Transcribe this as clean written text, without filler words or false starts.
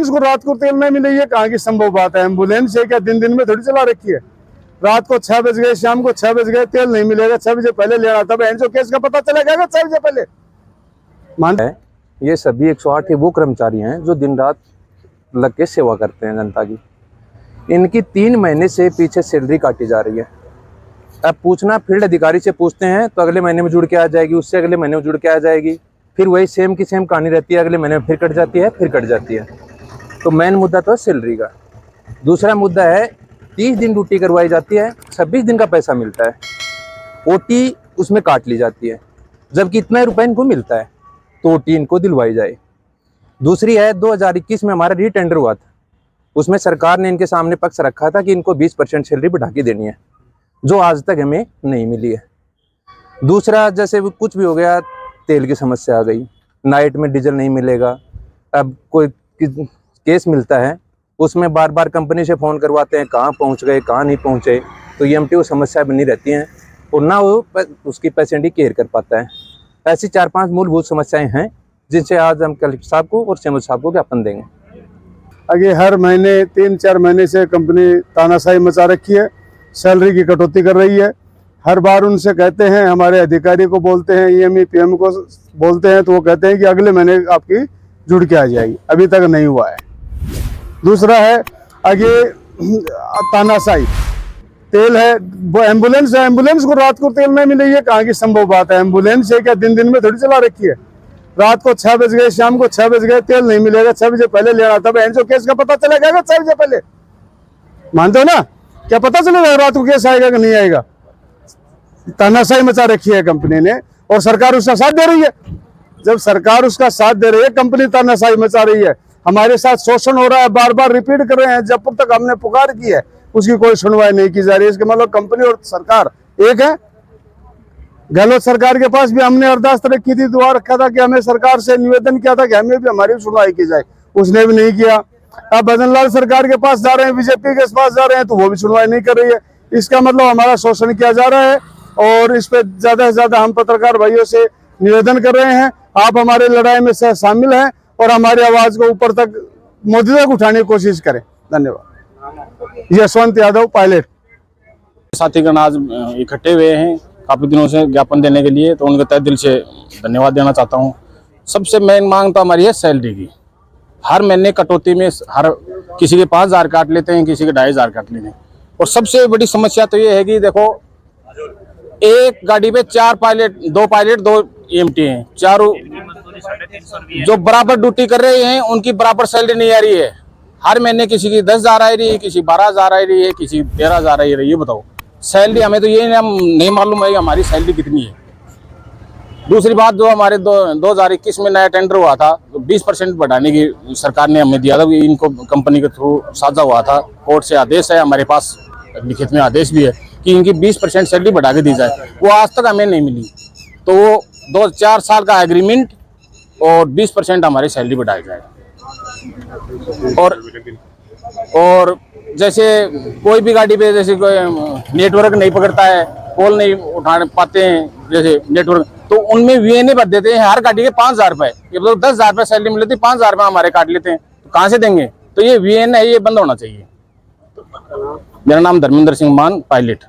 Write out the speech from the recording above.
Ambulance को रात को तेल नहीं मिले, ये कहाँ की संभव बात है? एम्बुलेंस है क्या दिन दिन में थोड़ी चला रखी है? रात को 6 बज गए, शाम को 6 बज गए, तेल नहीं मिलेगा, 6 बजे पहले लेना, तब एनजीओ केस का पता चलेगा 6 बजे पहले। मानते हैं ये सभी 108 वो कर्मचारी हैं जो दिन रात लग के सेवा करते हैं जनता की। इनकी 3 महीने से पीछे सैलरी काटी जा रही है। अब पूछना फील्ड अधिकारी से पूछते हैं तो अगले महीने में जुड़ के आ जाएगी, उससे अगले महीने में जुड़ के आ जाएगी, फिर वही सेम की सेम कहानी रहती है, अगले महीने में फिर कट जाती है, फिर कट जाती है। तो मेन मुद्दा तो है सैलरी का। दूसरा मुद्दा है 30 दिन ड्यूटी करवाई जाती है, 26 दिन का पैसा मिलता है, ओटी उसमें काट ली जाती है, जबकि इतना रुपये इनको मिलता है, तो ओटी इनको दिलवाई जाए। दूसरी है 2021 में हमारा रीटेंडर हुआ था, उसमें सरकार ने इनके सामने पक्ष रखा था कि इनको 20% सैलरी बढ़ा के देनी है, जो आज तक हमें नहीं मिली है। दूसरा जैसे कुछ भी हो गया, तेल की समस्या आ गई, नाइट में डीजल नहीं मिलेगा। अब कोई केस मिलता है उसमें बार बार कंपनी से फ़ोन करवाते हैं, कहाँ पहुँच गए कहाँ नहीं पहुँचे, तो ये एमटीओ समस्या बनी रहती हैं और ना वो उसकी पेशेंट ही केयर कर पाता है। ऐसी 4-5 मूलभूत समस्याएं हैं जिनसे आज हम कलेक्टर साहब को और सीएम साहब को ज्ञापन देंगे। आगे हर महीने 3-4 महीने से कंपनी तानाशाही मचा रखी है, सैलरी की कटौती कर रही है। हर बार उनसे कहते हैं, हमारे अधिकारी को बोलते हैं, ईएमई पीएम को बोलते हैं, तो वो कहते हैं कि अगले महीने आपकी जुड़ के आ जाएगी, अभी तक नहीं हुआ है। दूसरा है आगे तानाशाही, तेल है, वो एम्बुलेंस है, एम्बुलेंस को रात को तेल नहीं मिले, ये कहाँ की संभव बात है? एम्बुलेंस है क्या दिन दिन में थोड़ी चला रखी है? रात को 6 बज गए, शाम को 6 बज गए, तेल नहीं मिलेगा, 6 बजे पहले लेना, तब एनजीओ केस का पता चलेगा 6 बजे पहले। मानते हो ना? क्या पता चलेगा रात को केस आएगा कि नहीं आएगा? तानाशाही मचा रखी है कंपनी ने और सरकार उसका साथ दे रही है। जब सरकार उसका साथ दे रही है, कंपनी तानाशाही मचा रही है, हमारे साथ शोषण हो रहा है, बार बार रिपीट कर रहे हैं, जब तक हमने पुकार की है उसकी कोई सुनवाई नहीं की जा रही है। इसका मतलब कंपनी और सरकार एक है। गहलोत सरकार के पास भी हमने अरदास रखी थी, दुआ रखा था कि हमें सरकार से निवेदन किया था कि हमें भी हमारी सुनवाई की जाए, उसने भी नहीं किया। अब भजनलाल सरकार के पास जा रहे हैं, बीजेपी के पास जा रहे हैं, तो वो भी सुनवाई नहीं कर रही है। इसका मतलब हमारा शोषण किया जा रहा है और इस पे ज्यादा से ज्यादा हम पत्रकार भाइयों से निवेदन कर रहे हैं, आप हमारे लड़ाई में शामिल हैं और हमारी आवाज को ऊपर तक मोदी तक उठाने की कोशिश करें। धन्यवाद। यशवंत यादव, पायलट। साथीगण आज इकट्ठे हुए हैं काफी दिनों से ज्ञापन देने के लिए, तो उनके तहे दिल से धन्यवाद देना चाहता हूं। सबसे मेन मांग तो हमारी है सैलरी की। हर महीने कटौती में हर किसी के 5,000 काट लेते हैं, किसी के 2,500 काट लेते हैं। और सबसे बड़ी समस्या तो ये है कि देखो, एक गाड़ी पे 4 पायलट, 2 पायलट 2 EMT हैं, चारों जो बराबर ड्यूटी कर रहे हैं उनकी बराबर सैलरी नहीं आ रही है। हर महीने किसी की 10,000 आ रही है, किसी 12,000 आ रही है, किसी 13,000 आ रही है। ये बताओ सैलरी, हमें तो ये नहीं मालूम है कि हमारी सैलरी कितनी है। दूसरी बात, जो हमारे 2021 में नया टेंडर हुआ था, तो 20% बढ़ाने की सरकार ने हमें दिया था, इनको कंपनी के थ्रू साझा हुआ था, कोर्ट से आदेश है, हमारे पास लिखित में आदेश भी है कि इनकी 20% सैलरी बढ़ा के दी जाए। वो आज तक हमें नहीं मिली, तो वो 2-4 साल का एग्रीमेंट और 20% हमारी सैलरी बढ़ाई जाए। और जैसे कोई भी गाड़ी पे जैसे कोई नेटवर्क नहीं पकड़ता है, कॉल नहीं उठा पाते हैं जैसे नेटवर्क, तो उनमें VNA भर देते हैं हर गाड़ी के 5,000 रुपए। ये मतलब 10,000 रुपये सैलरी मिल लेती, 5,000 रुपये हमारे काट लेते हैं, तो कहाँ से देंगे? तो ये VNA है, ये बंद होना चाहिए। मेरा नाम धर्मेंद्र सिंह मान, पायलट।